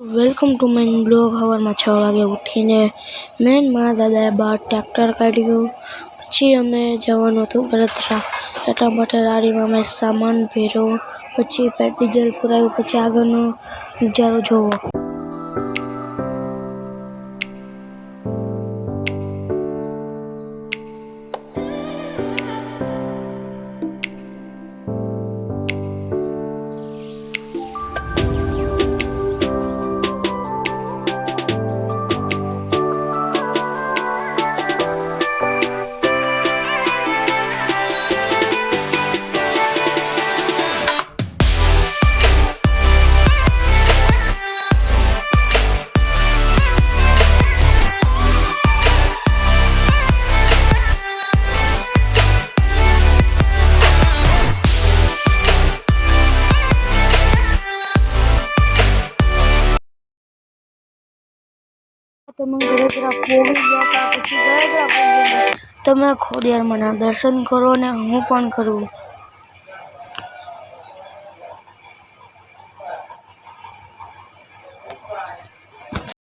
Welcome to my blog. સવારમાં 6 વાગે ઉઠીને મેં મારા દાદાએ બહાર ટ્રેક્ટર કાઢ્યું. પછી અમે જવાનું હતું ગળતરા. એટલા માટે લારીમાં મેં સામાન ભર્યો, પછી ડીઝલ પુરાવ્યું, પછી આગળનો નજારો જોવો. તમે ગળતરા પહોંચી ગયા, પછી ગળતરા પહોંચીને તમે ખોડિયારમાંના દર્શન કરો ને હું પણ કરું.